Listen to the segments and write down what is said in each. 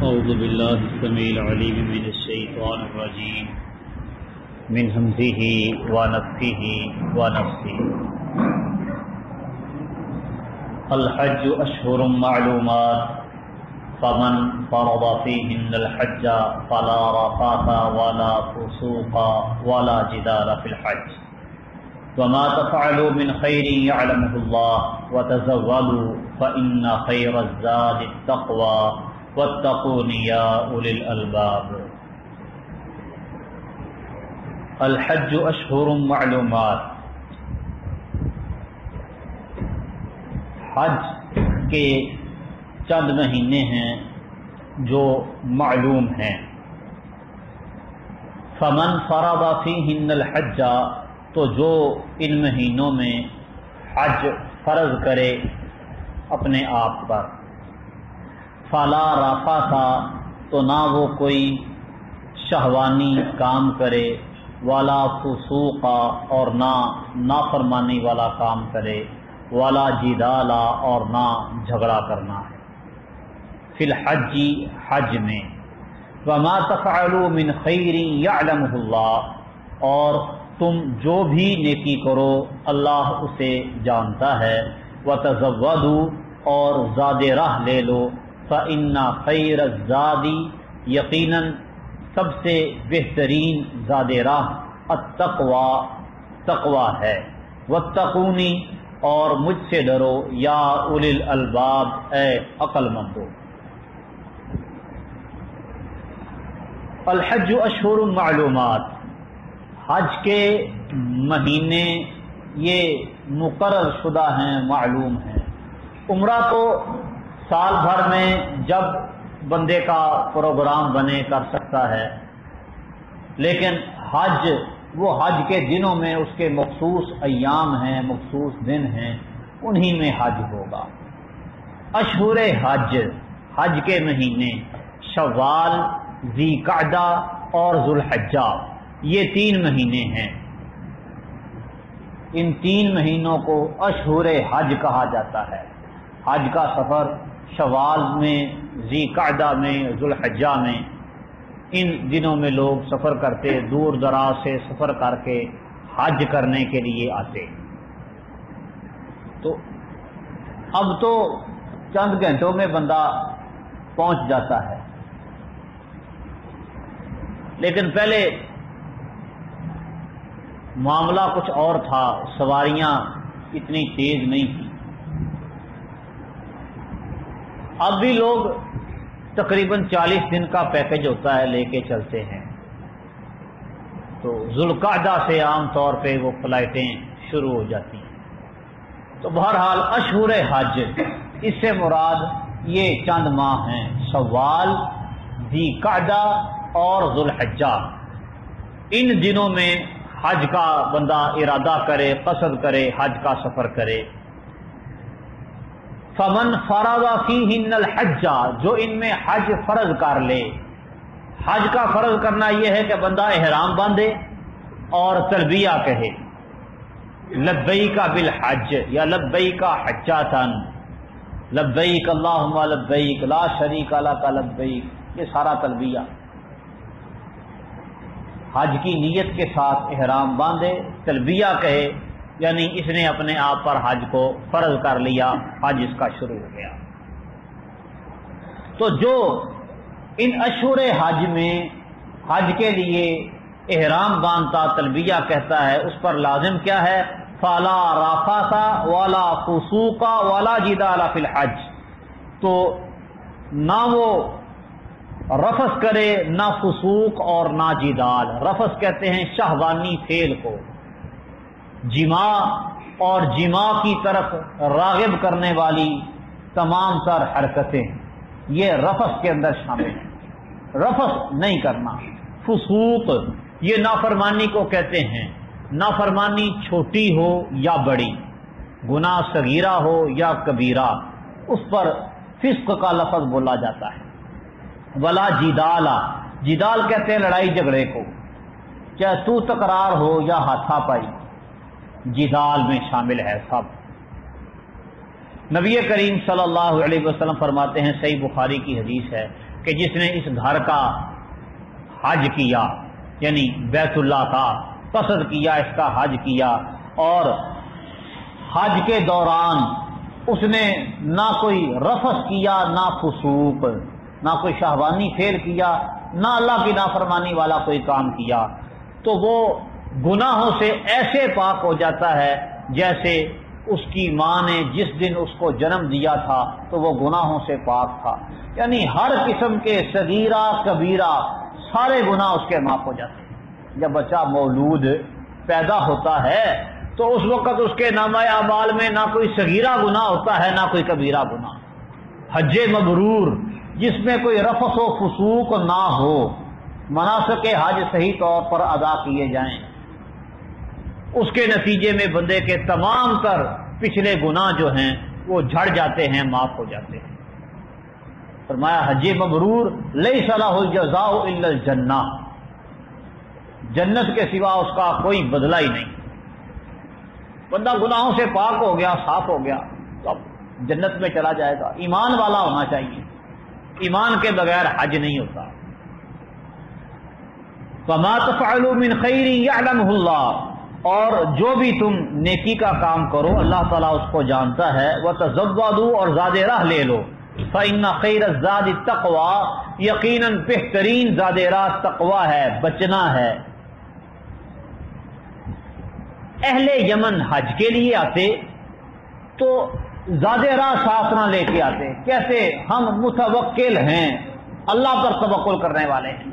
أعوذ بالله السميع العليم من الشيطان الرجيم من همزه ونفخه ونفثه. الحج أشهر معلومات فمن فرض فيهن الحج فلا رفث ولا فسوق ولا جدال في الحج وما تفعلوا من خير يعلمه الله وتزودوا فإن خير الزاد التقوى واتقون يا أولي الألباب. الحج أشهر معلومات، حج کے چند مہینے ہیں جو معلوم ہیں. فمن فرض فیہن الحج، تو جو ان مہینوں میں حج فرض کرے اپنے آپ پر. فلا رفث، تو نہ وہ کوئی شہوانی کام کرے. ولا فسوق، اور نہ نافرمانی والا کام کرے. ولا جدال، اور نہ جھگڑا کرنا ہے. فی الحج، حج میں. وما تفعلوا من خیر یعلمہ اللہ، اور تم جو بھی نیکی کرو اللہ اسے جانتا ہے. وتزودوا، اور زاد راہ لے لو. فإن خیر الزاد، یقیناً سب سے بہترین زاد راہ التقوی، تقوی ہے. واتقونی، اور مجھ سے ڈرو. یا اولی الالباب، اے عقل مندو. الحج اشہر معلومات، حج کے مہینے یہ مقرر شدہ ہیں، معلوم ہیں. عمرہ تو سال بھر میں جب بندے کا پروگرام بنے کر سکتا ہے، لیکن حج، وہ حج کے دنوں میں اس کے مخصوص ایام ہیں، مخصوص دن ہیں، انہی میں حج ہوگا. اشہر حج، حج کے مہینے شوال، ذی قعدہ اور ذوالحجہ، یہ 3 مہینے ہیں. ان 3 مہینوں کو اشہر حج کہا جاتا ہے. حج کا سفر شوال میں، ذی قعدہ میں، ذوالحجہ میں، ان دنوں میں لوگ سفر کرتے، دور دراز سے سفر کر کے حج کرنے کے لیے آتے. تو اب تو چند گھنٹوں میں بندہ پہنچ جاتا ہے، لیکن پہلے معاملہ کچھ اور تھا. سواریاں اتنی تیز نہیں تھیں. اب بھی لوگ تقریباً 40 دن کا پیکج ہوتا ہے، لے کے چلتے ہیں. تو ذوالقعدہ سے عام طور پہ وہ فلائٹیں شروع ہو جاتی ہیں. تو بہرحال اشہر حج، اس سے مراد یہ چند ماہ ہیں، شوال، ذی قعدہ اور ذوالحجہ. ان دنوں میں حج کا بندہ ارادہ کرے، قصد کرے، حج کا سفر کرے. فمن فرض فیہن الحج، جو ان میں حج فرض کر لے. حج کا فرض کرنا یہ ہے کہ بندہ احرام باندھے اور تلبیہ کہے، لبیک بالحج یا لبیک حجۃ، لبیک اللہم لبیک لا شریک لک لبیک، یہ سارا تلبیہ. حج کی نیت کے ساتھ احرام باندھے، تلبیہ کہے، یعنی اس نے اپنے آپ پر حج کو فرض کر لیا، حج اس کا شروع ہو گیا. تو جو ان اشہر حج میں حج کے لیے احرام باندھتا، تلبیہ کہتا ہے، اس پر لازم کیا ہے؟ فلا رفث ولا فسوق ولا جدال فی الحج. تو نہ وہ رفث کرے، نہ فسوق اور نہ جدال. رفث کہتے ہیں شہوانی فعل کو، جماع اور جماع کی طرف راغب کرنے والی تمام تر حرکتیں، یہ رفث کے اندر شامل ہیں. رفث نہیں کرنا. فسوق، یہ نافرمانی کو کہتے ہیں. نافرمانی چھوٹی ہو یا بڑی، گناہ صغیرہ ہو یا کبیرہ، اس پر فسق کا لفظ بولا جاتا ہے. ولا جدال، جدال کہتے ہیں لڑائی جھگڑے کو، چاہے تو تکرار ہو یا ہاتھا پائی، جدال میں شامل ہے سب. نبی کریم صلی اللہ علیہ وسلم فرماتے ہیں، صحیح بخاری کی حدیث ہے، کہ جس نے اس گھر کا حج کیا، یعنی بیت اللہ کا قصد کیا، اس کا حج کیا، اور حج کے دوران اس نے نہ کوئی رفث کیا، نہ فسوق، نہ کوئی شہوانی فعل کیا، نہ اللہ کی نافرمانی والا کوئی کام کیا، تو وہ گناہوں سے ایسے پاک ہو جاتا ہے جیسے اس کی ماں نے جس دن اس کو جنم دیا تھا تو وہ گناہوں سے پاک تھا۔ یعنی ہر قسم کے صغیرہ کبیرہ سارے گناہ اس کے معاف ہو جاتے ہیں۔ جب بچہ مولود پیدا ہوتا ہے تو اس وقت اس کے نامہ اعمال میں نہ کوئی صغیرہ گناہ ہوتا ہے نہ کوئی کبیرہ گناہ۔ حج مبرور جس میں کوئی رفث و فسوق نہ ہو، مناسک حج صحیح طور پر ادا کیے جائیں، اس کے نتیجے میں بندے کے تمام تر پچھلے گناہ جو ہیں وہ جھڑ جاتے ہیں، معاف ہو جاتے ہیں۔ فرمایا حج مبرور لیس لہ الجزاء الا الجنہ، جنت کے سوا اس کا کوئی بدلہ ہی نہیں۔ بندہ گناہوں سے پاک ہو گیا، صاف ہو گیا تو اب جنت میں چلا جائے گا۔ ایمان والا ہونا چاہیے، ایمان کے بغیر حج نہیں ہوتا۔ فما تفعلوا من خیر یعلمہ اللہ، اور جو بھی تم نیکی کا کام کرو اللہ تعالیٰ اس کو جانتا ہے۔ وتزودوا، اور زاد راہ لے لو۔ فإن خیر الزاد التقوی، یقیناً بہترین زاد راہ تقوی ہے، بچنا ہے۔ اہل یمن حج کے لیے آتے تو زاد راہ ساتھ نہ لے کے آتے، کہتے ہم متوکل ہیں، اللہ پر توکل کرنے والے ہیں۔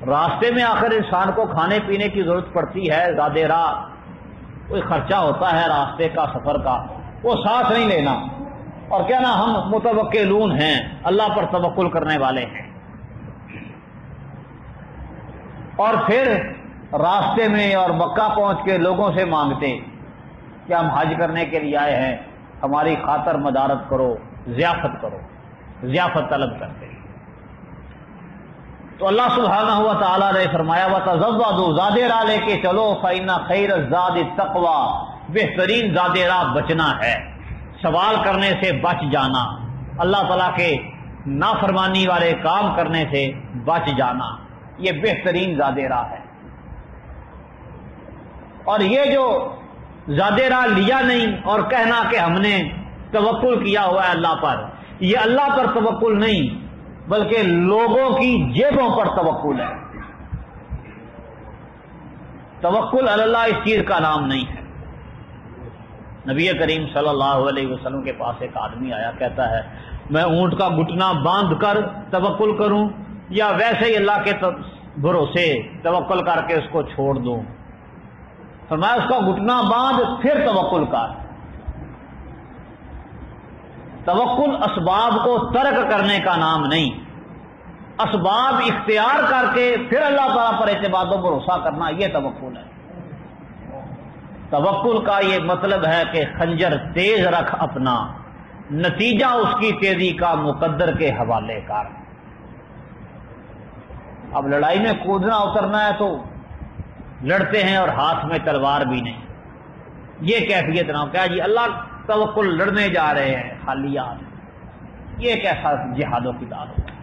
راستے میں آخر انسان کو کھانے پینے کی ضرورت پڑتی ہے، زاد راہ کوئی خرچہ ہوتا ہے راستے کا، سفر کا، وہ ساتھ نہیں لینا اور کہنا ہم متوکلون ہیں، اللہ پر توکل کرنے والے ہیں۔ اور پھر راستے میں اور مکہ پہنچ کے لوگوں سے مانگتے کہ ہم حج کرنے کے لیے آئے ہیں، ہماری خاطر مدارت کرو، ضیافت کرو، ضیافت طلب کرتے۔ تو اللہ سبحانہ و تعالیٰ نے فرمایا وَتَزَوَّدُوا، زاد راہ لے کے چلو، فَإِنَّ خَيْرَ الزَّادِ التَّقْوَىٰ، بہترین زاد راہ بچنا ہے، سوال کرنے سے بچ جانا، اللہ تعالیٰ کے نافرمانی والے کام کرنے سے بچ جانا، یہ بہترین زاد راہ ہے۔ اور یہ جو زاد راہ لیا نہیں اور کہنا کہ ہم نے توکل کیا ہوا ہے اللہ پر، یہ اللہ پر توکل نہیں بلکہ لوگوں کی جیبوں پر توکل ہے۔ توکل علی اللہ اس چیز کا نام نہیں ہے۔ نبی کریم صلی اللہ علیہ وسلم کے پاس ایک آدمی آیا، کہتا ہے میں اونٹ کا گھٹنا باندھ کر توکل کروں یا ویسے ہی اللہ کے بھروسے توکل کر کے اس کو چھوڑ دوں؟ فرمایا اس کا گھٹنا باندھ پھر توکل کر۔ توکل اسباب کو ترک کرنے کا نام نہیں، اسباب اختیار کر کے پھر اللہ تعالیٰ پر اعتماد و بھروسہ کرنا، یہ توکل ہے۔ توکل کا یہ مطلب ہے کہ خنجر تیز رکھ اپنا، نتیجہ اس کی تیزی کا مقدر کے حوالے کر۔ اب لڑائی میں کودنا اترنا ہے تو لڑتے ہیں اور ہاتھ میں تلوار بھی نہیں، یہ کیفیت نہ ہو کیا جی اللہ توکل لڑنے جا رہے ہیں خالی ہاتھ، یہ کیسا جہاد و قتال ہوگا؟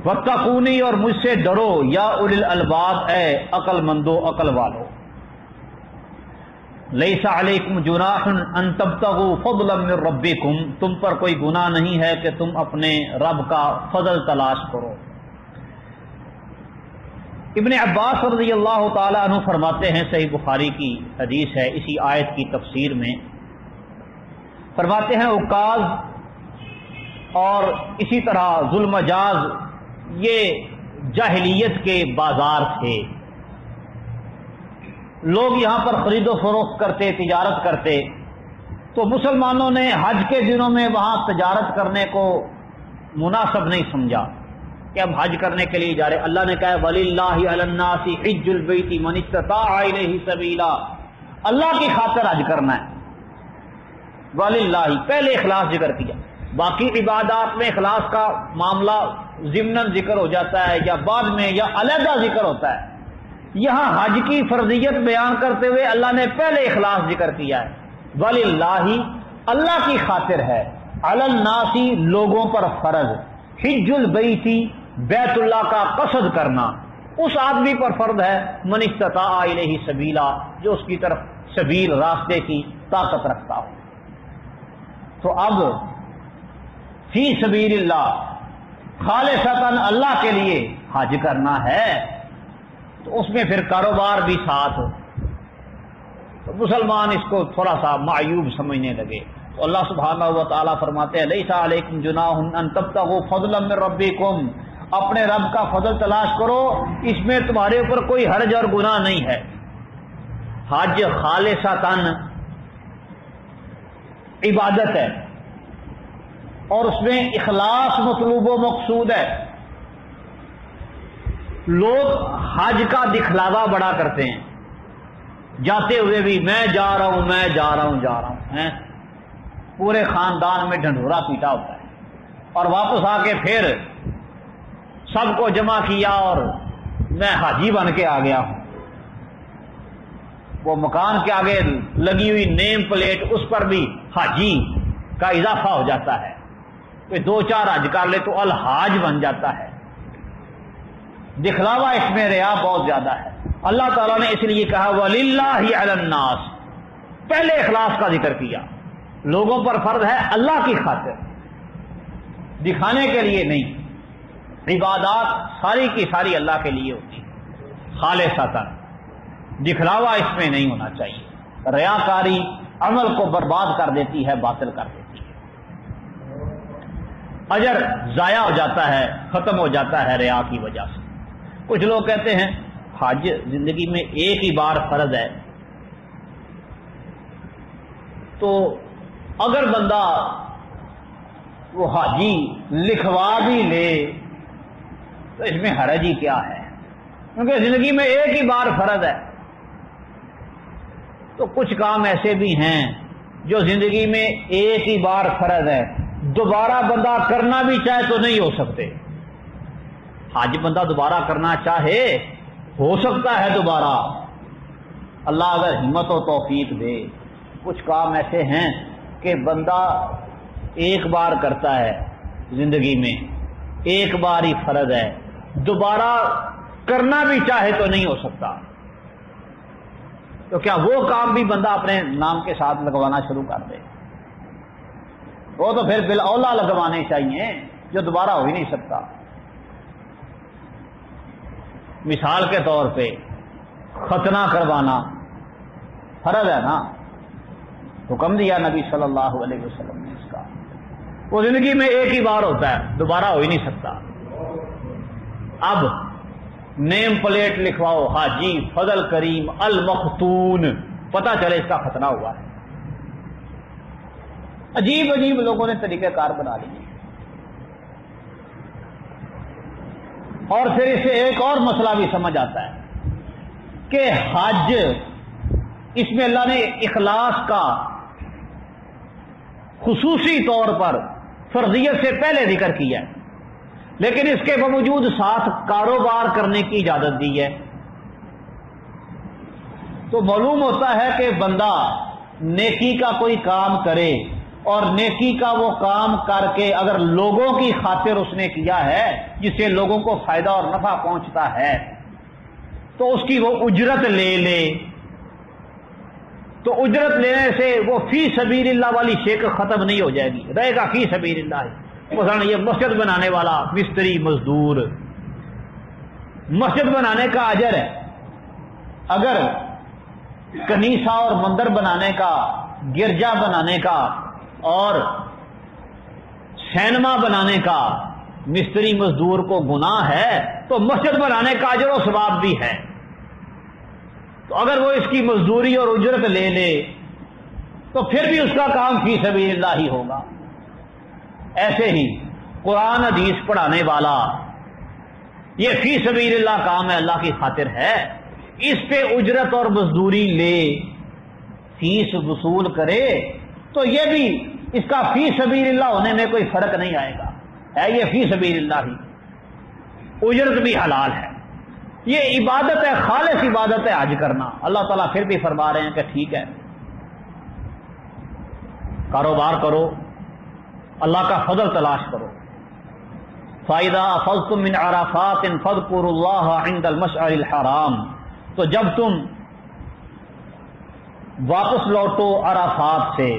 واتقونی، اور مجھ سے ڈرو، یا اولی الالباب، اے عقل مندو، عقل والو۔ لیس علیکم جناح ان تبتغوا فضلا من ربکم، تم پر کوئی گناہ نہیں ہے کہ تم اپنے رب کا فضل تلاش کرو۔ ابن عباس رضی اللہ تعالی عنہ فرماتے ہیں، صحیح بخاری کی حدیث ہے اسی آیت کی تفسیر میں، فرماتے ہیں عکاظ اور اسی طرح ذوالمجاز یہ جاہلیت کے بازار تھے، لوگ یہاں پر خرید و فروخت کرتے، تجارت کرتے، تو مسلمانوں نے حج کے دنوں میں وہاں تجارت کرنے کو مناسب نہیں سمجھا کہ ہم حج کرنے کے لیے جا رہے۔ اللہ نے کہا وَلِلَّهِ عَلَى النَّاسِ حِجُّ الْبَيْتِ مَنِ اسْتَطَاعَ إِلَيْهِ سَبِيلًا، اللہ کی خاطر حج کرنا ہے۔ وَلِلَّهِ پہلے اخلاص ذکر کیا، باقی عبادات میں اخلاص کا معاملہ ضمناً ذکر ہو جاتا ہے یا بعد میں یا علیحدہ ذکر ہوتا ہے۔ یہاں حج کی فرضیت بیان کرتے ہوئے اللہ نے پہلے اخلاص ذکر کیا ہے، وَلِلَّهِ، اللہ کی خاطر ہے، علی الناس لوگوں پر فرض، حج البیت بیت اللہ کا قصد کرنا اس آدمی پر فرض ہے، من استطاع الیہ سبیلا جو اس کی طرف سبیل راستے کی طاقت رکھتا ہو۔ تو اب فی سبیل اللہ خالصتاً اللہ کے لیے حج کرنا ہے تو اس میں پھر کاروبار بھی ساتھ، تو مسلمان اس کو تھوڑا سا معیوب سمجھنے لگے۔ تو اللہ سبحانہ و تعالیٰ فرماتے ہیں لیس علیکم جناح ان تبتغوا فضلا من ربکم، اپنے رب کا فضل تلاش کرو، اس میں تمہارے اوپر کوئی حرج اور گناہ نہیں ہے۔ حج خالصتاً عبادت ہے اور اس میں اخلاص مطلوب و مقصود ہے۔ لوگ حج کا دکھلاوا بڑا کرتے ہیں، جاتے ہوئے بھی میں جا رہا ہوں میں جا رہا ہوں ہیں، پورے خاندان میں ڈھنڈورا پیٹا ہوتا ہے، اور واپس آ کے پھر سب کو جمع کیا اور میں حاجی بن کے آ گیا ہوں۔ وہ مکان کے آگے لگی ہوئی نیم پلیٹ اس پر بھی حاجی کا اضافہ ہو جاتا ہے، کہ دو چار حج کر لے تو الحاج بن جاتا ہے۔ دکھلاوا اس میں ریا بہت زیادہ ہے۔ اللہ تعالیٰ نے اس لیے کہا وَلِلَّهِ عَلَى النَّاسِ، پہلے اخلاص کا ذکر کیا، لوگوں پر فرض ہے اللہ کی خاطر، دکھانے کے لیے نہیں۔ عبادات ساری کی ساری اللہ کے لیے ہوتی ہے خالصتاً، دکھلاوا اس میں نہیں ہونا چاہیے۔ ریاکاری عمل کو برباد کر دیتی ہے، باطل کر دیتی ہے، اجر ضائع ہو جاتا ہے، ختم ہو جاتا ہے ریا کی وجہ سے۔ کچھ لوگ کہتے ہیں حج زندگی میں ایک ہی بار فرض ہے، تو اگر بندہ وہ حاجی لکھوا بھی لے تو اس میں حرج ہی کیا ہے، کیونکہ زندگی میں ایک ہی بار فرض ہے۔ تو کچھ کام ایسے بھی ہیں جو زندگی میں ایک ہی بار فرض ہے، دوبارہ بندہ کرنا بھی چاہے تو نہیں ہو سکتے۔ حج بندہ دوبارہ کرنا چاہے ہو سکتا ہے دوبارہ، اللہ اگر ہمت و توفیق دے۔ کچھ کام ایسے ہیں کہ بندہ ایک بار کرتا ہے زندگی میں، ایک بار ہی فرض ہے، دوبارہ کرنا بھی چاہے تو نہیں ہو سکتا۔ تو کیا وہ کام بھی بندہ اپنے نام کے ساتھ لگوانا شروع کر دے؟ وہ تو پھر بالاولیٰ لگوانے چاہیے جو دوبارہ ہو ہی نہیں سکتا۔ مثال کے طور پہ ختنہ کروانا فرض ہے نا، حکم دیا نبی صلی اللہ علیہ وسلم نے اس کا، وہ زندگی میں ایک ہی بار ہوتا ہے، دوبارہ ہو ہی نہیں سکتا۔ اب نیم پلیٹ لکھواؤ حاجی فضل کریم المختون، پتہ چلے اس کا ختنہ ہوا ہے۔ عجیب عجیب لوگوں نے طریقہ کار بنا لیے۔ اور پھر اسے ایک اور مسئلہ بھی سمجھ آتا ہے کہ حج، اس میں اللہ نے اخلاص کا خصوصی طور پر فرضیت سے پہلے ذکر کیا ہے، لیکن اس کے باوجود ساتھ کاروبار کرنے کی اجازت دی ہے۔ تو معلوم ہوتا ہے کہ بندہ نیکی کا کوئی کام کرے اور نیکی کا وہ کام کر کے اگر لوگوں کی خاطر اس نے کیا ہے جس سے لوگوں کو فائدہ اور نفع پہنچتا ہے تو اس کی وہ اجرت لے لے، تو اجرت لینے سے وہ فی سبیل اللہ والی شیخ ختم نہیں ہو جائے گی، رہے گا فی سبیل اللہ۔ مثلا یہ مسجد بنانے والا مستری مزدور، مسجد بنانے کا اجر ہے، اگر کنیسہ اور مندر بنانے کا، گرجا بنانے کا اور سینما بنانے کا مستری مزدور کو گناہ ہے تو مسجد بنانے کا اجر و ثواب بھی ہے۔ تو اگر وہ اس کی مزدوری اور اجرت لے لے تو پھر بھی اس کا کام فی سبیل اللہ ہی ہوگا۔ ایسے ہی قرآن حدیث پڑھانے والا، یہ فی سبیل اللہ کام ہے، اللہ کی خاطر ہے، اس پہ اجرت اور مزدوری لے، فیس وصول کرے تو یہ بھی اس کا فی سبیل اللہ ہونے میں کوئی فرق نہیں آئے گا، ہے یہ فی سبیل اللہ ہی، اجرت بھی حلال ہے۔ یہ عبادت ہے، خالص عبادت ہے حج کرنا۔ اللہ تعالیٰ پھر بھی فرما رہے ہیں کہ ٹھیک ہے، کاروبار کرو، اللہ کا فضل تلاش کرو۔ فَإِذَا أَفَضْتُم مِّنْ عَرَفَاتٍ فَاذْكُرُوا اللَّهَ عِندَ الْمَشْعَرِ الْحَرَامِ، تو جب تم واپس لوٹو عرفات سے،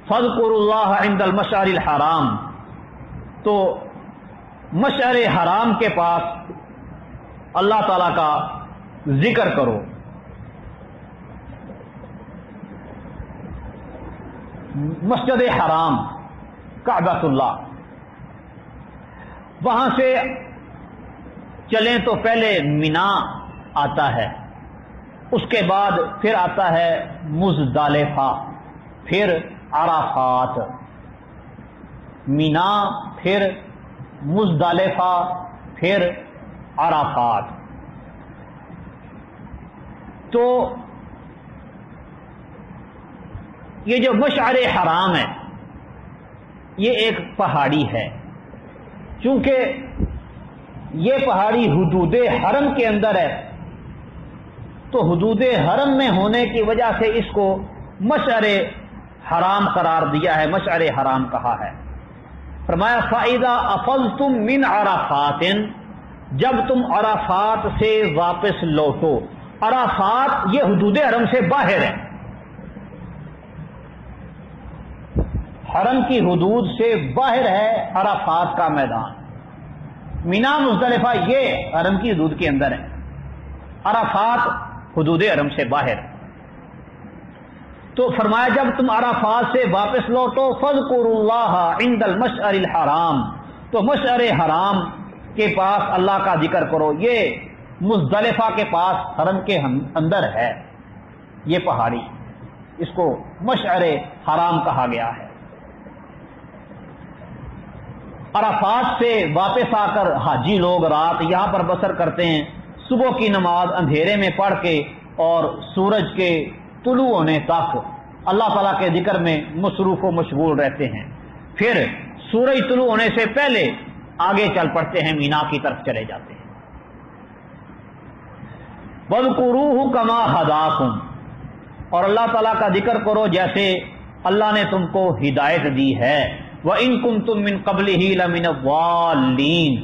فَاذْكُرُوا اللَّهَ عِندَ الْمَشْعَرِ الْحَرَامِ، تو مشعر حرام کے پاس اللہ تعالی کا ذکر کرو۔ مسجد حرام کعبۃ اللہ، وہاں سے چلیں تو پہلے مینا آتا ہے، اس کے بعد پھر آتا ہے مزدلفہ، پھر عرفات، مینا پھر مزدلفہ پھر عرفات۔ تو یہ جو مشعر حرام ہے یہ ایک پہاڑی ہے، چونکہ یہ پہاڑی حدود حرم کے اندر ہے تو حدود حرم میں ہونے کی وجہ سے اس کو مشعر حرام قرار دیا ہے، مشعر حرام کہا ہے۔ فرمایا فَإِذَا أَفَضْتُم مِّنْ عَرَفَاتٍ، جب تم عرفات سے واپس لوٹو۔ عرفات یہ حدود حرم سے باہر ہے، حرم کی حدود سے باہر ہے عرفات کا میدان۔ مینا مزدلفہ یہ حرم کی حدود کے اندر ہے، عرفات حدود حرم سے باہر۔ تو فرمایا جب تم عرفات سے واپس لوٹو فاذکروا اللہ عند المشعر الحرام، تو مشعر حرام کے پاس اللہ کا ذکر کرو۔ یہ مزدلفہ کے پاس حرم کے اندر ہے یہ پہاڑی، اس کو مشعر حرام کہا گیا ہے۔ عرفات سے واپس آ کر حاجی لوگ رات یہاں پر بسر کرتے ہیں، صبح کی نماز اندھیرے میں پڑھ کے اور سورج کے طلوع ہونے تک اللہ تعالیٰ کے ذکر میں مصروف و مشغول رہتے ہیں، پھر سورج طلوع ہونے سے پہلے آگے چل پڑتے ہیں، مینا کی طرف چلے جاتے ہیں۔ وَاذْكُرُوهُ كَمَا هَدَاكُمْ، اور اللہ تعالیٰ کا ذکر کرو جیسے اللہ نے تم کو ہدایت دی ہے۔ وَإِن كُنتُم مِّن قَبْلِهِ لَمِنَ الضَّالِّينَ،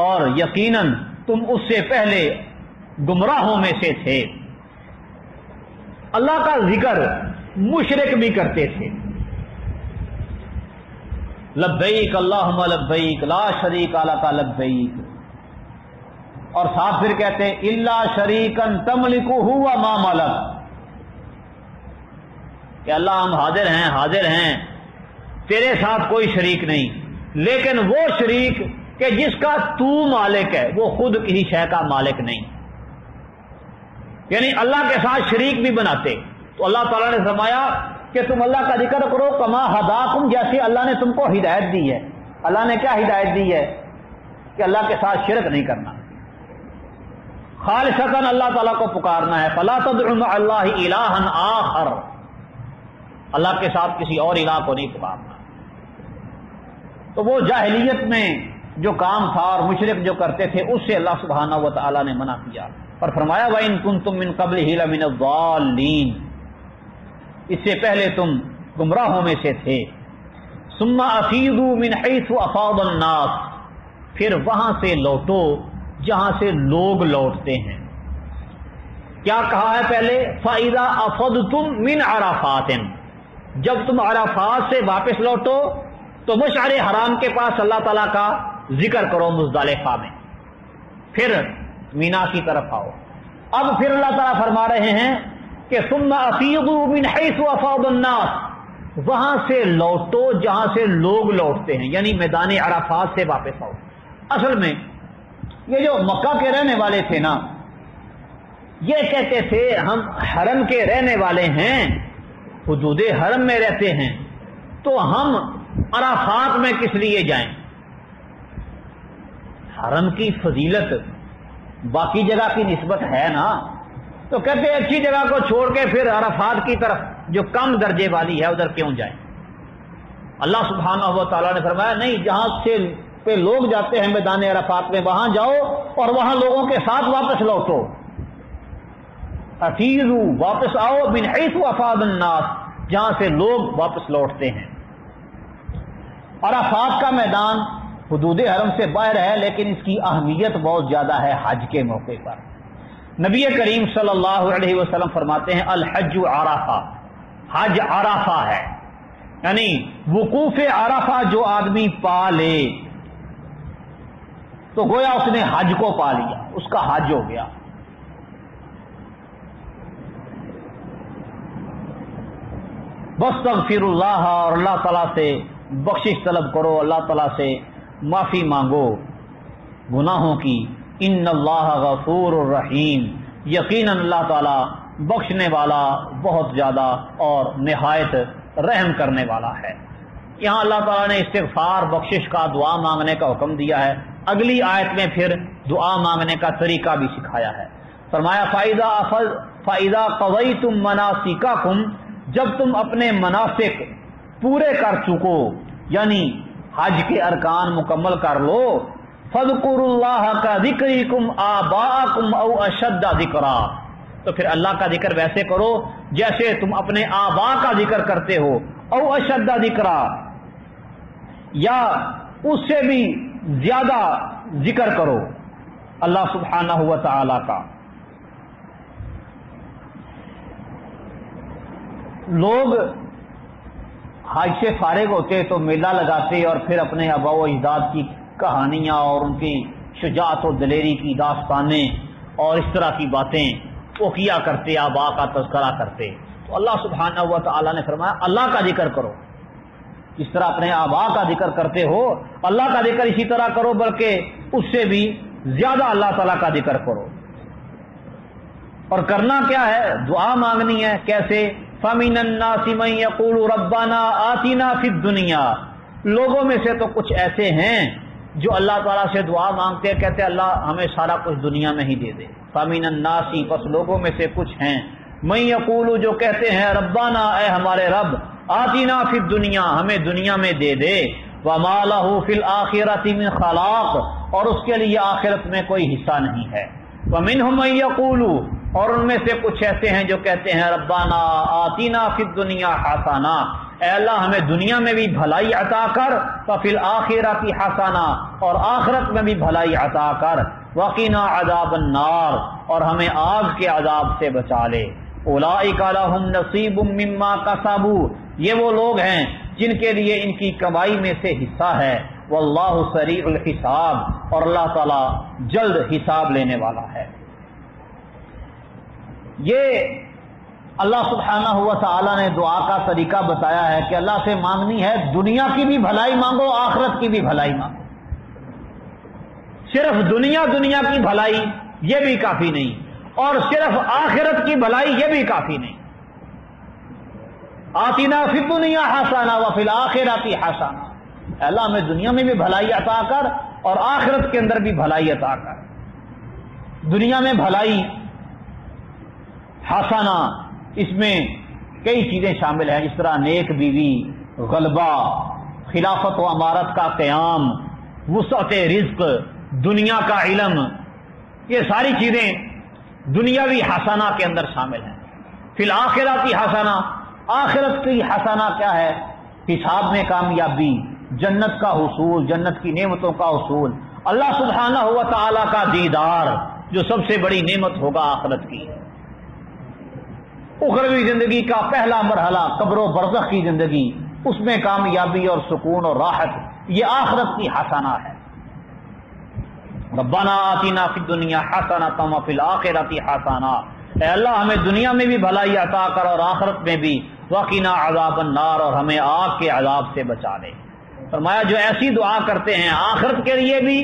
اور یقیناً تم اس سے پہلے گمراہوں میں سے تھے۔ اللہ کا ذکر مشرک بھی کرتے تھے، لبیک اللہم لبیک لا شریک لک لبیک، اور ساتھ پھر کہتے الا شریکا تملکہ وما ملک، کہ اللہ ہم حاضر ہیں تیرے ساتھ کوئی شریک نہیں، لیکن وہ شریک کہ جس کا تو مالک ہے، وہ خود کسی شے کا مالک نہیں، یعنی اللہ کے ساتھ شریک بھی بناتے۔ تو اللہ تعالیٰ نے فرمایا کہ تم اللہ کا ذکر کرو کما ہداکم، جیسے اللہ نے تم کو ہدایت دی ہے۔ اللہ نے کیا ہدایت دی ہے؟ کہ اللہ کے ساتھ شرک نہیں کرنا، خالصتاً اللہ تعالیٰ کو پکارنا ہے۔ فلا تدعوا مع اللہ الہا آخر، اللہ کے ساتھ کسی اور الہ کو نہیں پکارنا۔ تو وہ جاہلیت میں جو کام تھا اور مشرک جو کرتے تھے اس سے اللہ سبحانہ و تعالیٰ نے منع کیا، اور فرمایا وَإِن كُنتُم مِّن قَبْلِهِ لَمِنَ الضَّالِّينَ، اس سے پہلے تم گمراہوں میں سے تھے۔ ثُمَّ أَفِيضُوا مِنْ حَيْثُ أَفَاضَ النَّاسُ، پھر وہاں سے لوٹو جہاں سے لوگ لوٹتے ہیں۔ کیا کہا ہے پہلے؟ فَإِذَا أَفَضْتُم مِّنْ عَرَفَاتٍ، جب تم عرفات سے واپس لوٹو تو مشعر حرام کے پاس اللہ تعالیٰ کا ذکر کرو مزدلفہ میں، پھر مینا کی طرف آؤ۔ اب پھر اللہ تعالیٰ فرما رہے ہیں کہ ثم افیضوا من حیث افاض الناس، وہاں سے لوٹو جہاں سے لوگ لوٹتے ہیں، یعنی میدان عرفات سے واپس آؤ۔ اصل میں یہ جو مکہ کے رہنے والے تھے نا، یہ کہتے تھے ہم حرم کے رہنے والے ہیں، حدود حرم میں رہتے ہیں، تو ہم عرفات میں کس لیے جائیں؟ حرم کی فضیلت باقی جگہ کی نسبت ہے نا، تو کہتے ہیں اچھی جگہ کو چھوڑ کے پھر عرفات کی طرف جو کم درجے والی ہے ادھر کیوں جائیں؟ اللہ سبحانہ و تعالیٰ نے فرمایا نہیں، جہاں سے پہ لوگ جاتے ہیں میدان عرفات میں وہاں جاؤ اور وہاں لوگوں کے ساتھ واپس لوٹو۔ افیضوا، واپس آؤ، من حیث افاض الناس، جہاں سے لوگ واپس لوٹتے ہیں۔ عرفات کا میدان حدود حرم سے باہر ہے، لیکن اس کی اہمیت بہت زیادہ ہے حج کے موقع پر۔ نبی کریم صلی اللہ علیہ وسلم فرماتے ہیں الحج عرفہ، حج عرفہ ہے، یعنی وقوف عرفہ جو آدمی پا لے تو گویا اس نے حج کو پا لیا، اس کا حج ہو گیا۔ بستغفر اللہ، اور اللہ تعالیٰ سے بخشش طلب کرو، اللہ تعالیٰ سے معافی مانگو گناہوں کی۔ ان اللہ غفور الرحیم، یقیناً اللہ تعالیٰ بخشنے والا، بہت زیادہ اور نہایت رحم کرنے والا ہے۔ یہاں اللہ تعالیٰ نے استغفار، بخشش کا، دعا مانگنے کا حکم دیا ہے۔ اگلی آیت میں پھر دعا مانگنے کا طریقہ بھی سکھایا ہے۔ فرمایا فَإِذَا قَضَيْتُم مَنَاسِكَكُمْ، جب تم اپنے مناسک پورے کر چکو، یعنی حج کے ارکان مکمل کر لو، فَاذْكُرُوا اللَّهَ كَذِكْرِكُمْ آبَاءَكُمْ أَوْ أَشَدَّ ذِكْرًا، تو پھر اللہ کا ذکر ویسے کرو جیسے تم اپنے آبا کا ذکر کرتے ہو، او اشد ذکرا، یا اس سے بھی زیادہ ذکر کرو اللہ سبحانہ و تعالی کا۔ لوگ حج سے فارغ ہوتے تو میلہ لگاتے اور پھر اپنے آباء و اجداد کی کہانیاں اور ان کی شجاعت و دلیری کی داستانیں اور اس طرح کی باتیں وہ کیا کرتے، آبا کا تذکرہ کرتے۔ تو اللہ سبحانہ و تعالی نے فرمایا اللہ کا ذکر کرو، جس طرح اپنے آبا کا ذکر کرتے ہو اللہ کا ذکر اسی طرح کرو، بلکہ اس سے بھی زیادہ اللہ تعالیٰ کا ذکر کرو۔ اور کرنا کیا ہے؟ دعا مانگنی ہے۔ کیسے؟ فَمِنَ النَّاسِ مَن يَقُولُ رَبَّنَا آتِنَا فِي الدُّنْيَا، لوگوں میں سے تو کچھ ایسے ہیں جو اللہ تعالیٰ سے دعا مانگتے ہیں، کہتے ہیں اللہ ہمیں سارا کچھ دنیا میں ہی دے دے۔ فَمِنَ النَّاسِ، بس لوگوں میں سے کچھ ہیں، مَن يَقُولُ جو کہتے ہیں ربنا اے ہمارے رب، آتِنا فِي الدُّنْيا ہمیں دنیا میں دے دے، وَمَا لَهُ فِي الْآخِرَةِ مِنْ خَلَاقٍ اور اس کے لیے آخرت میں کوئی حصہ نہیں ہے۔ وَمِنْهُم مَن يَقُولُ اور ان میں سے کچھ ایسے ہیں جو کہتے ہیں ربنا آتِنا فِي الدُّنْيا حَسَنَةً اے اللہ ہمیں دنیا میں بھی بھلائی عطا کر، وَفِي الْآخِرَةِ حَسَنَةً اور آخرت میں بھی بھلائی عطا کر، وَقِنَا عَذَابَ النَّارِ اور ہمیں آگ کے عذاب سے بچا لے۔ اولئک لہم نصیب مما کسبوا یہ وہ لوگ ہیں جن کے لیے ان کی کمائی میں سے حصہ ہے، واللہ سریع الحساب اور اللہ تعالی جلد حساب لینے والا ہے۔ یہ اللہ سبحانہ و تعالی نے دعا کا طریقہ بتایا ہے کہ اللہ سے مانگنی ہے، دنیا کی بھی بھلائی مانگو، آخرت کی بھی بھلائی مانگو۔ صرف دنیا کی بھلائی یہ بھی کافی نہیں، اور صرف آخرت کی بھلائی یہ بھی کافی نہیں۔ آتینا فی الدنیا حسنہ وفی الآخرۃ حسنہ اے اللہ ہمیں دنیا میں بھی بھلائی عطا کر اور آخرت کے اندر بھی بھلائی عطا کر۔ دنیا میں بھلائی حسنہ، اس میں کئی چیزیں شامل ہیں، جس طرح نیک بیوی، غلبہ، خلافت و امارت کا قیام، وسعت رزق، دنیا کا علم، یہ ساری چیزیں دنیاوی حسنہ کے اندر شامل ہیں۔ فی الآخرۃ حسنہ، آخرت کی حسنہ کیا ہے؟ حساب میں کامیابی، جنت کا حصول، جنت کی نعمتوں کا حصول، اللہ سبحانہ و تعالی کا دیدار جو سب سے بڑی نعمت ہوگا آخرت کی، اخروی زندگی کا پہلا مرحلہ قبر و برزخ کی زندگی، اس میں کامیابی اور سکون اور راحت، یہ آخرت کی حسنہ ہے۔ ربنا آتنا فی الدنیا حسنۃ وفی الآخرۃ حسنہ اے اللہ ہمیں دنیا میں بھی بھلائی عطا کر اور آخرت میں بھی، وقنا عذاب النار اور ہمیں آگ کے عذاب سے بچا لے۔ فرمایا جو ایسی دعا کرتے ہیں، آخرت کے لیے بھی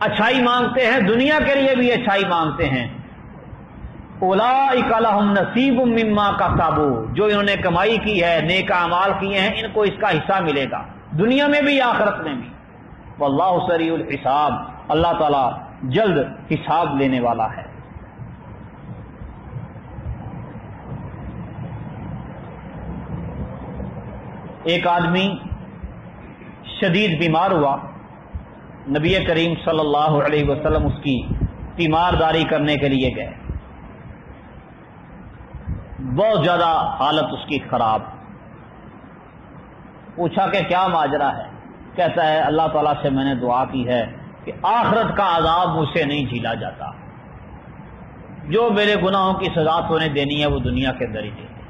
اچھائی مانگتے ہیں، دنیا کے لیے بھی اچھائی مانگتے ہیں، اولئک لہم نصیب مما کسبوا جو انہوں نے کمائی کی ہے، نیک اعمال کیے ہیں، ان کو اس کا حصہ ملے گا دنیا میں بھی آخرت میں بھی۔ واللہ سریع الحساب اللہ تعالی جلد حساب لینے والا ہے۔ ایک آدمی شدید بیمار ہوا، نبی کریم صلی اللہ علیہ وسلم اس کی تیمارداری کرنے کے لیے گئے۔ بہت زیادہ حالت اس کی خراب. پوچھا کہ کیا ماجرا ہے؟ کہتا ہے اللہ تعالیٰ سے میں نے دعا کی ہے کہ آخرت کا عذاب مجھ سے نہیں جھیلا جاتا، جو میرے گناہوں کی سزا ہونے دینی ہے وہ دنیا کے اندر ہی دینی ہے،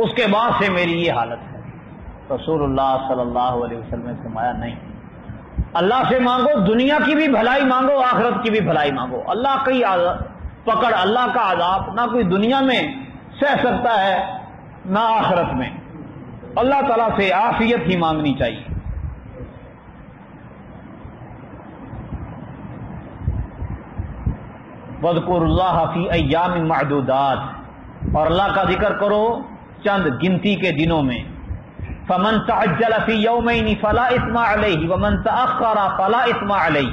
اس کے بعد سے میری یہ حالت ہے. رسول اللہ صلی اللہ علیہ وسلم نے فرمایا نہیں، اللہ سے مانگو، دنیا کی بھی بھلائی مانگو، آخرت کی بھی بھلائی مانگو. اللہ کی پکڑ، اللہ کا عذاب نہ کوئی دنیا میں سہ سکتا ہے نہ آخرت میں. اللہ تعالیٰ سے عافیت ہی مانگنی چاہیے. وَاذْكُرُوا اللَّهَ فِي أَيَّامٍ مَّعْدُودَاتٍ، اور اللہ کا ذکر کرو چند گنتی کے دنوں میں. فَمَن تَعَجَّلَ فِي يَوْمَيْنِ فَلَا إِثْمَ عَلَيْهِ وَمَن تَأَخَّرَ فَلَا إِثْمَ عَلَيْهِ،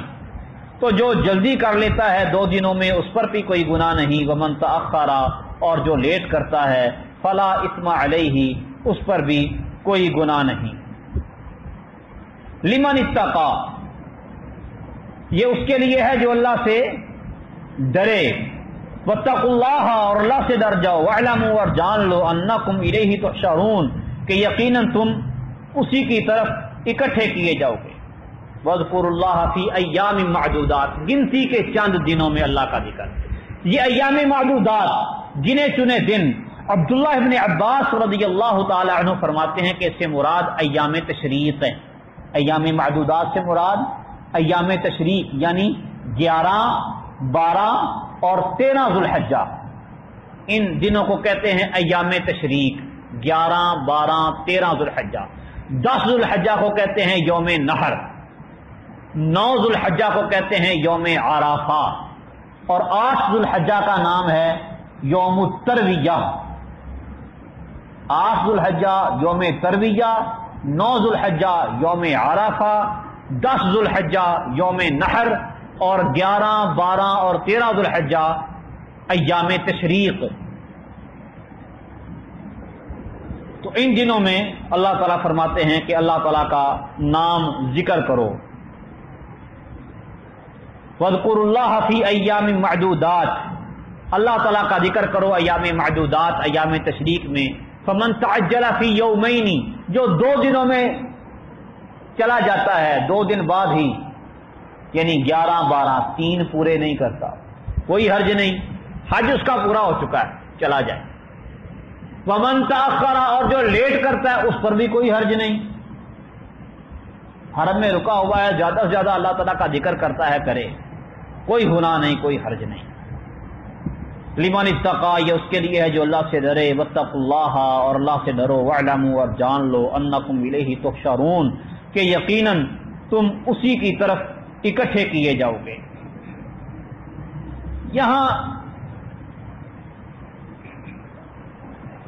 تو جو جلدی کر لیتا ہے 2 دنوں میں اس پر بھی کوئی گناہ نہیں. وَمَن تَأَخَّرَ، اور جو لیٹ کرتا ہے فَلَا إِثْمَ عَلَيْهِ، اس پر بھی کوئی گناہ نہیں. لمن اتقى، یہ اس کے لیے ہے جو اللہ سے ڈرے. واتقوا اللہ، اور اللہ سے ڈر جاؤ. واعلموا، اور جان لو، انکم الیہ تحشرون، کہ یقیناً تم اسی کی طرف اکٹھے کیے جاؤ گے. واذکروا اللہ فی ایام معدودات، گنتی کے چند دنوں میں اللہ کا ذکر. یہ ایام معدودات گنے چنے دن. عبداللہ ابن عباس رضی اللہ تعالی عنہ فرماتے ہیں کہ اس سے مراد ایام تشریق ہے. ایام معدودات سے مراد ایام تشریق یعنی 11، 12 اور 13 ذوالحجہ، ان دنوں کو کہتے ہیں ایام تشریق. 11، 12، 13 ذوالحجہ. 10 ذوالحجہ کو کہتے ہیں یوم نحر. 9 ذوالحجہ کو کہتے ہیں یوم عرفہ. اور 8 ذوالحجہ کا نام ہے یوم الترویہ. 8 ذوالحجہ یوم ترویہ، 9 ذوالحجہ یوم عرفہ، 10 ذوالحجہ یوم نحر، اور 11، 12 اور 13 ذوالحجہ ایام تشریق. تو ان دنوں میں اللہ تعالیٰ فرماتے ہیں کہ اللہ تعالیٰ کا نام ذکر کرو. وَاذْكُرُوا اللَّهَ فِي أَيَّامٍ مَّعْدُودَاتٍ، اللہ تعالیٰ کا ذکر کرو ایام معدودات، ایام تشریق میں. فَمَن تَعَجَّلَ فِي يَوْمَيْنِ، جو 2 دنوں میں چلا جاتا ہے، 2 دن بعد ہی، یعنی 11، 12، 3 پورے نہیں کرتا، کوئی حرج نہیں، حج اس کا پورا ہو چکا ہے، چلا جائے. وَمَن تَأَخَّرَ، اور جو لیٹ کرتا ہے اس پر بھی کوئی حرج نہیں. حرم میں رکا ہوا ہے، زیادہ سے زیادہ اللہ تعالیٰ کا ذکر کرتا ہے، کرے، کوئی گناہ نہیں، کوئی حرج نہیں. لمن اتقى، یہ اس کے لیے ہے جو اللہ سے ڈرے. واتقوا اللہ، اور اللہ سے ڈرو. واعلموا، اور جان لو، انکم الیہ تحشرون، کہ یقیناً تم اسی کی طرف اکٹھے کیے جاؤ گے. یہاں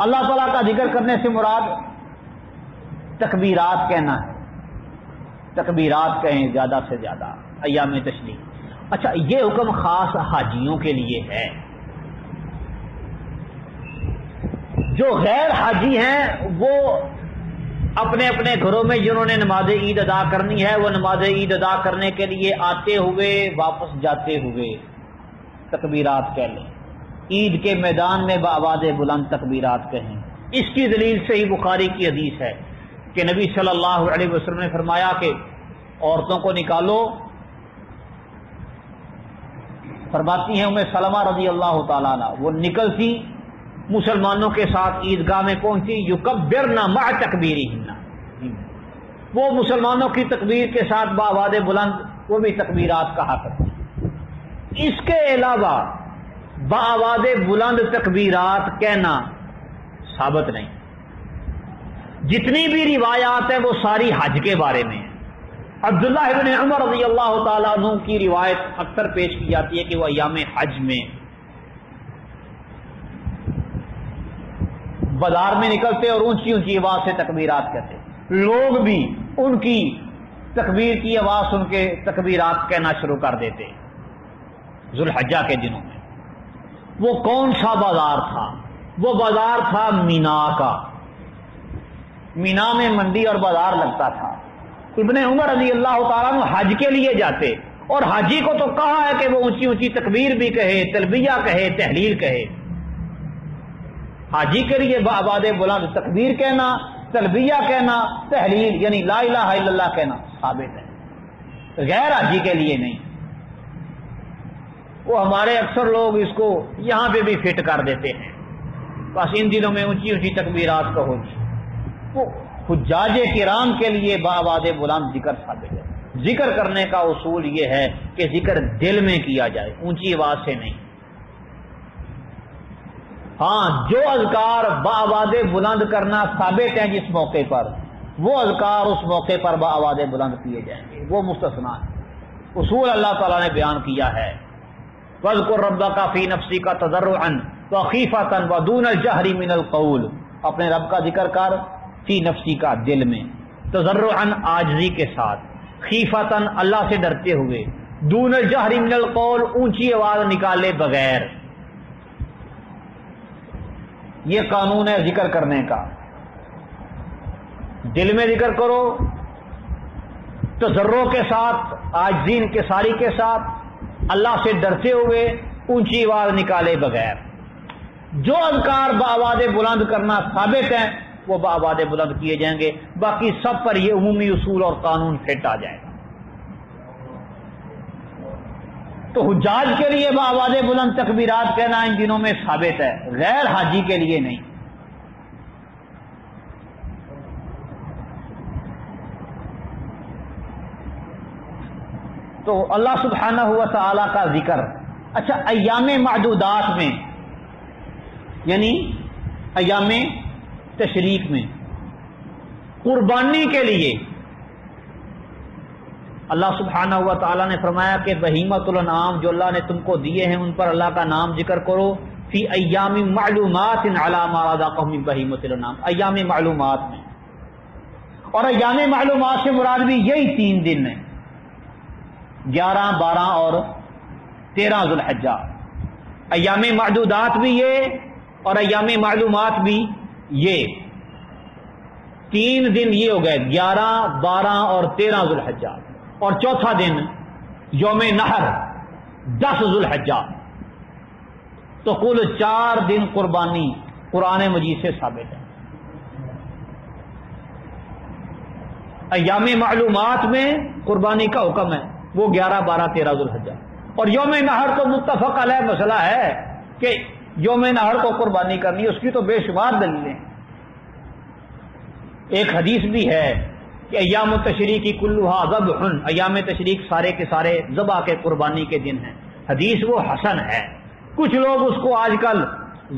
اللہ تعالیٰ کا ذکر کرنے سے مراد تکبیرات کہنا ہے. تکبیرات کہیں زیادہ سے زیادہ ایام تشریق. اچھا، یہ حکم خاص حاجیوں کے لیے ہے. جو غیر حاجی ہیں وہ اپنے اپنے گھروں میں جنہوں نے نماز عید ادا کرنی ہے، وہ نماز عید ادا کرنے کے لیے آتے ہوئے واپس جاتے ہوئے تکبیرات کہہ لیں. عید کے میدان میں بآواز بلند تکبیرات کہیں. اس کی دلیل صحیح بخاری کی حدیث ہے کہ نبی صلی اللہ علیہ وسلم نے فرمایا کہ عورتوں کو نکالو. فرماتی ہیں ام سلمہ رضی اللہ تعالیٰ عنہ، وہ نکلتی مسلمانوں کے ساتھ عیدگاہ میں پہنچی. یکبرن مع تکبیرہن، وہ مسلمانوں کی تکبیر کے ساتھ بآواز بلند وہ بھی تکبیرات کہا کرتی. اس کے علاوہ بآواز بلند تکبیرات کہنا ثابت نہیں. جتنی بھی روایات ہیں وہ ساری حج کے بارے میں ہیں. عبداللہ ابن عمر رضی اللہ تعالیٰ عنہ کی روایت اکثر پیش کی جاتی ہے کہ وہ ایام حج میں بازار میں نکلتے اور اونچی اونچی آواز سے تکبیرات کہتے. لوگ بھی ان کی تکبیر کی آواز سن کے تکبیرات کہنا شروع کر دیتے. ذوالحجہ کے دنوں میں وہ کون سا بازار تھا؟ وہ بازار تھا مینا کا. مینا میں منڈی اور بازار لگتا تھا. ابن عمر رضی اللہ تعالیٰ عنہ حج کے لیے جاتے اور حاجی کو تو کہا ہے کہ وہ اونچی اونچی تکبیر بھی کہے، تلبیہ کہے، تحلیل کہے۔ حاجی کے لیے بآباد بلند تکبیر کہنا، تلبیہ کہنا، تحلیل یعنی لا الہ الا اللہ کہنا ثابت ہے، غیر حاجی کے لیے نہیں۔ وہ ہمارے اکثر لوگ اس کو یہاں پہ بھی فٹ کر دیتے ہیں، بس ان دنوں میں اونچی اونچی تکبیرات کہو گی۔ وہ حجاج کرام کے لیے بآباد بلند ذکر ثابت ہے۔ ذکر کرنے کا اصول یہ ہے کہ ذکر دل میں کیا جائے، اونچی آواز سے نہیں۔ ہاں، جو اذکار بآواز بلند کرنا ثابت ہیں جس موقع پر، وہ اذکار اس موقع پر بآواز بلند کیے جائیں گے، وہ مستثنا ہے۔ اصول اللہ تعالیٰ نے بیان کیا ہے، وَاذْكُر رَبَّكَ فِي نَفْسِكَ تَضَرُّعًا وَخِيفَةً وَدُونَ الْجَهْرِ مِنَ الْقَوْلِ، اپنے رب کا ذکر کر، فی نفسی کا دل میں، تضرعاً عاجزی کے ساتھ، خیفتاً اللہ سے ڈرتے ہوئے، دون الجہر من القول اونچی آواز نکالے بغیر۔ یہ قانون ہے ذکر کرنے کا، دل میں ذکر کرو، تضرع کے ساتھ، عاجزی انکساری کے ساتھ، اللہ سے ڈرتے ہوئے، اونچی آواز نکالے بغیر۔ جو اذکار بآواز بلند کرنا ثابت ہیں وہ بآواز بلند کیے جائیں گے، باقی سب پر یہ عمومی اصول اور قانون فٹ آ جائے گا۔ تو حجاج کے لیے بآواز بلند تکبیرات کہنا ان دنوں میں ثابت ہے، غیر حاجی کے لیے نہیں۔ تو اللہ سبحانہ و تعالی کا ذکر، اچھا ایام معدودات میں یعنی ایام تشریق میں قربانی کے لیے اللہ سبحانہ و تعالیٰ نے فرمایا کہ بہیمۃ الانعام جو اللہ نے تم کو دیے ہیں ان پر اللہ کا نام ذکر کرو، فی ایام معلومات علی ما رزقہم من بہیمۃ الانعام، ایام معلومات میں۔ اور ایام معلومات سے مراد بھی یہی 3 دن ہیں، 11، 12 اور 13 ذوالحجہ۔ ایام معدودات بھی یہ اور ایام معلومات بھی یہ 3 دن یہ ہو گئے، 11، 12 اور 13 ذوالحجہ، اور چوتھا دن یوم نحر 10 ذوالحجہ۔ تو کل 4 دن قربانی قرآن مجید سے ثابت ہے۔ ایام معلومات میں قربانی کا حکم ہے، وہ 11، 12، 13 ذوالحجہ۔ اور یوم نحر تو متفق علیہ مسئلہ ہے کہ یوم نحر کو قربانی کرنی، اس کی تو بے شمار دلیلیں ہیں۔ ایک حدیث بھی ہے کہ ایام التشریق کلھا ذبح، ایام تشریق سارے کے سارے ذبح کے قربانی کے دن ہیں۔ حدیث وہ حسن ہے، کچھ لوگ اس کو آج کل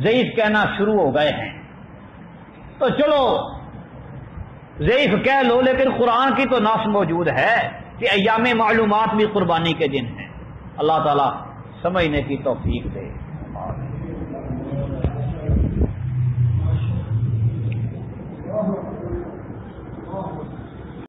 ضعیف کہنا شروع ہو گئے ہیں، تو چلو ضعیف کہہ لو، لیکن قرآن کی تو نص موجود ہے کہ ایام معلومات بھی قربانی کے دن ہیں۔ اللہ تعالیٰ سمجھنے کی توفیق دے۔